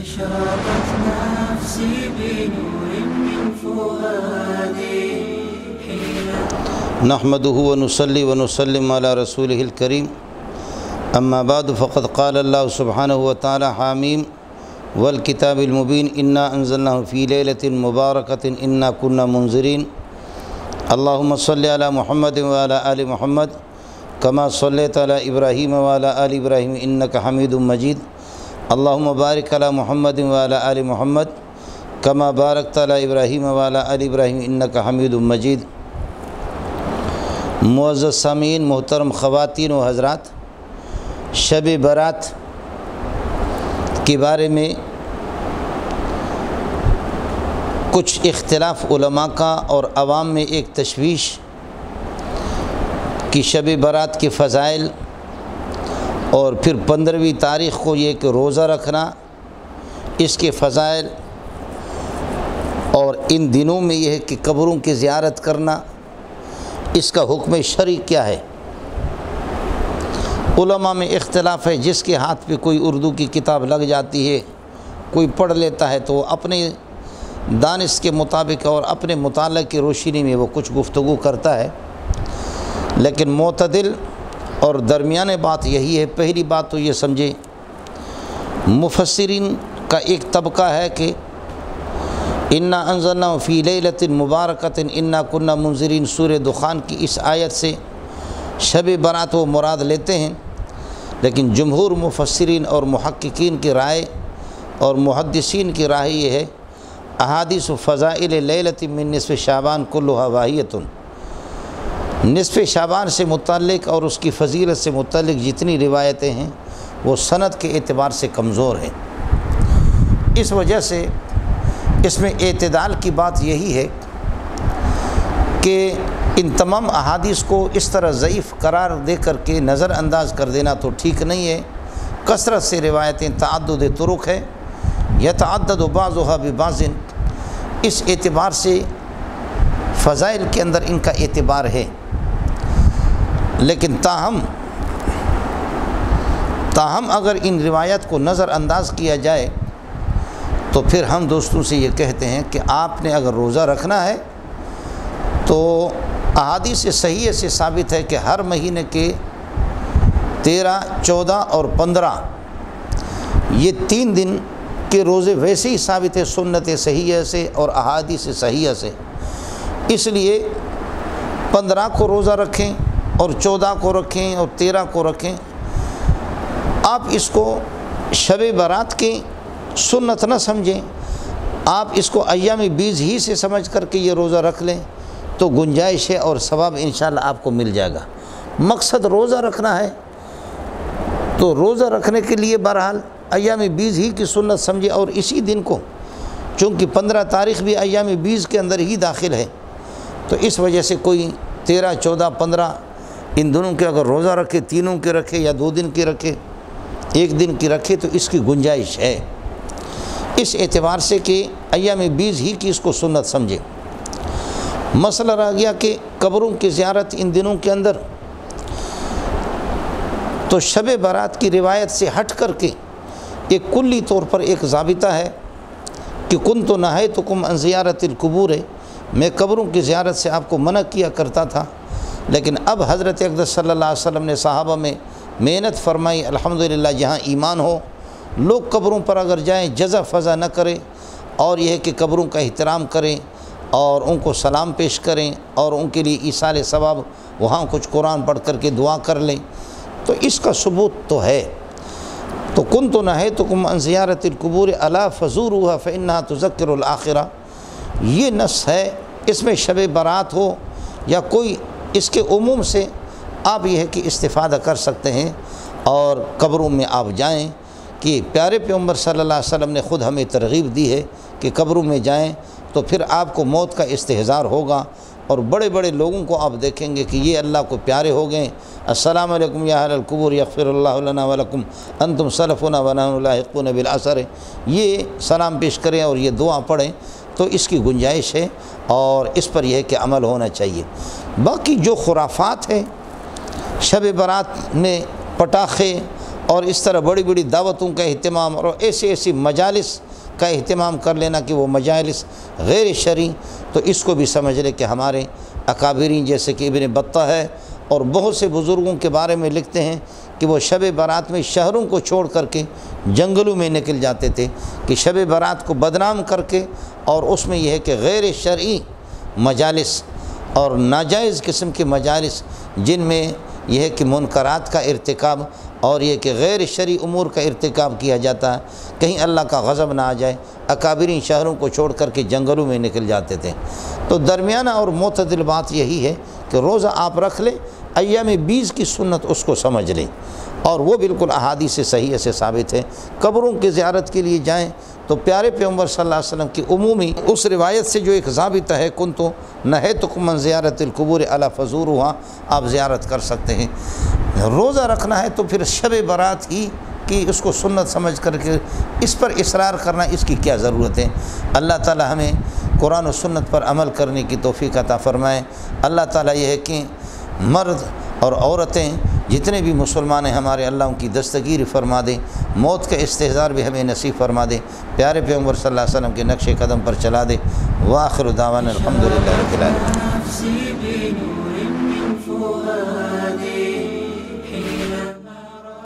أشرقت نفسي بنور من فؤادي نحمده ونصلي ونسلم على رسوله الكريم اما بعد فقد قال الله سبحانه وتعالى حاميم والكتاب المبين انا انزلناه في ليلة مباركة انا كنا منذرين اللهم صل على محمد وعلى آل محمد كما صليت على إبراهيم وعلى آل إبراهيم إنك حميد مجيد اللهم بارك على محمد وعلى آل محمد كما باركت على إبراهيم وعلى آل إبراهيم إنك حميد مجيد۔ معزز سامعین، محترم خواتین و حضرات، شب برات کے بارے میں کچھ اختلاف علماء کا اور عوام میں ایک تشویش کہ شب برات کے فضائل اور پھر 15ویں تاریخ کو یہ کہ روزہ رکھنا، اس کے فضائل، اور ان دنوں میں یہ ہے کہ قبروں کی زیارت کرنا، اس کا حکم شرعی کیا ہے۔ علماء میں اختلاف ہے، جس کے ہاتھ پہ کوئی اردو کی کتاب لگ جاتی ہے، کوئی پڑھ لیتا ہے تو وہ اپنے دانش کے مطابق اور اپنے مطالعہ کی روشنی میں وہ کچھ گفتگو کرتا ہے، لیکن معتدل اور درمیانے بات یہی ہے۔ پہلی بات تو یہ سمجھے، مفسرین کا ایک طبقہ ہے کہ انا انزلناہ فی لیلۃ مبارکۃ انا کنا منذرین، سورہ دخان کی اس آیت سے شب برات وہ مراد لیتے ہیں، لیکن جمہور مفسرین اور محققین کی رائے اور محدثین کی رائے یہ ہے احادیث و فضائل لیلۃ من نصف شعبان کلھا واہیۃ، نصف شعبان سے متعلق اور اس کی فضیلت سے متعلق جتنی روایتیں ہیں وہ سند کے اعتبار سے کمزور ہیں۔ اس وجہ سے اس میں اعتدال کی بات یہی ہے کہ ان تمام احادیث کو اس طرح ضعیف قرار دے کر کے نظر انداز کر دینا تو ٹھیک نہیں ہے۔ کثرت سے روایتیں، تعدد طرق ہے، یتعدد بعضها ببعض، اس اعتبار سے فضائل کے اندر ان کا اعتبار ہے، لیکن تاہم اگر ان روایت کو نظر انداز کیا جائے تو پھر ہم دوستوں سے یہ کہتے ہیں کہ آپ نے اگر روزہ رکھنا ہے تو احادیث صحیح سے ثابت ہے کہ ہر مہینے کے 13، 14 اور 15 یہ 3 دن کے روزے ویسے ہی ثابت ہے سنت صحیح سے اور احادیث صحیح سے، اس لیے 15 کو روزہ رکھیں اور 14 کو رکھیں اور 13 کو رکھیں۔ آپ اس کو شب برات کی سنت نہ سمجھیں، آپ اس کو ایام بیز ہی سے سمجھ کر کے یہ روزہ رکھ لیں تو گنجائش ہے اور ثواب انشاءاللہ آپ کو مل جائے گا۔ مقصد روزہ رکھنا ہے تو روزہ رکھنے کے لیے بہرحال ایام بیز ہی کی سنت سمجھے، اور اسی دن کو چونکہ 15 تاریخ بھی ایام بیز کے اندر ہی داخل ہے، تو اس وجہ سے کوئی 13، 14، 15 ان دنوں کے اگر روزہ رکھے، تینوں کے رکھے یا 2 دن کے رکھے، 1 دن کی رکھے تو اس کی گنجائش ہے، اس اعتبار سے کہ ایام بیز ہی کی اس کو سنت سمجھے۔ مسئلہ رہ گیا کہ قبروں کی زیارت ان دنوں کے اندر، تو شب برات کی روایت سے ہٹ کر کے ایک کلی طور پر ایک ضابطہ ہے کہ کنت نہیتکم عن زیارت القبور، میں قبروں کی زیارت سے آپ کو منع کیا کرتا تھا، لیکن اب حضرت اقدس صلی اللہ علیہ وسلم نے صحابہ میں محنت فرمائی، الحمدللہ جہاں ایمان ہو لوگ قبروں پر اگر جائیں جزا فضا نہ کریں، اور یہ ہے کہ قبروں کا احترام کریں اور ان کو سلام پیش کریں اور ان کے لیے ایصال ثواب وہاں کچھ قرآن پڑھ کر کے دعا کر لیں، تو اس کا ثبوت تو ہے۔ تو کنت نہیتکم عن زیارت القبور الا فزوروها فانها تذکر الآخرہ، یہ نص ہے، اس میں شب برات ہو یا کوئی اس کے عموم سے آپ یہ ہے کہ استفادہ کر سکتے ہیں اور قبروں میں آپ جائیں، کہ پیارے پیغمبر صلی اللہ علیہ وسلم نے خود ہمیں ترغیب دی ہے کہ قبروں میں جائیں، تو پھر آپ کو موت کا استحضار ہوگا، اور بڑے بڑے لوگوں کو آپ دیکھیں گے کہ یہ اللہ کو پیارے ہو گئے، السلام علیکم یا اہل القبور یغفر اللہ لنا ولکم انتم سلفنا ونحن لاحقون بالعصر، یہ سلام پیش کریں اور یہ دعا پڑھیں، تو اس کی گنجائش ہے اور اس پر یہ ہے کہ عمل ہونا چاہیے۔ باقی جو خرافات ہیں شب برات میں پٹاخے اور اس طرح بڑی بڑی دعوتوں کا اہتمام اور ایسی ایسی مجالس کا اہتمام کر لینا کہ وہ مجالس غیر شرعی، تو اس کو بھی سمجھ لے کہ ہمارے اکابرین جیسے کہ ابن بطہ ہے اور بہت سے بزرگوں کے بارے میں لکھتے ہیں کہ وہ شب برات میں شہروں کو چھوڑ کر کے جنگلوں میں نکل جاتے تھے کہ شب برات کو بدنام کر کے، اور اس میں یہ ہے کہ غیر شرعی مجالس اور ناجائز قسم کے مجالس جن میں یہ ہے کہ منکرات کا ارتکاب اور یہ کہ غیر شرعی امور کا ارتکاب کیا جاتا ہے، کہیں اللہ کا غضب نہ آ جائے، اکابرین شہروں کو چھوڑ کر کے جنگلوں میں نکل جاتے تھے۔ تو درمیانہ اور معتدل بات یہی ہے کہ روزہ آپ رکھ لیں، ایام 20 کی سنت اس کو سمجھ لیں، اور وہ بالکل احادیث سے صحیح سے ثابت ہے۔ قبروں کی زیارت کے لیے جائیں تو پیارے پیغمبر صلی اللہ علیہ وسلم کی عمومی اس روایت سے جو ایک ضابطہ ہے، کنتو نہیتکم من زیارت القبور الا فزوروہا، آپ زیارت کر سکتے ہیں۔ روزہ رکھنا ہے تو پھر شب برات ہی کی اس کو سنت سمجھ کر کے اس پر اصرار کرنا، اس کی کیا ضرورت ہے؟ اللہ تعالی ہمیں قرآن و سنت پر عمل کرنے کی توفیق عطا فرمائے۔ اللہ تعالی یہ ہے کہ مرد اور عورتیں جتنے بھی مسلمان ہیں ہمارے، اللہ ان کی دستگیر فرما دے، موت کا استحضار بھی ہمیں نصیب فرما دے، پیارے پیغمبر صلی اللہ علیہ وسلم کے نقش قدم پر چلا دے۔ وآخر دعوانا الحمدللہ رب العالمین۔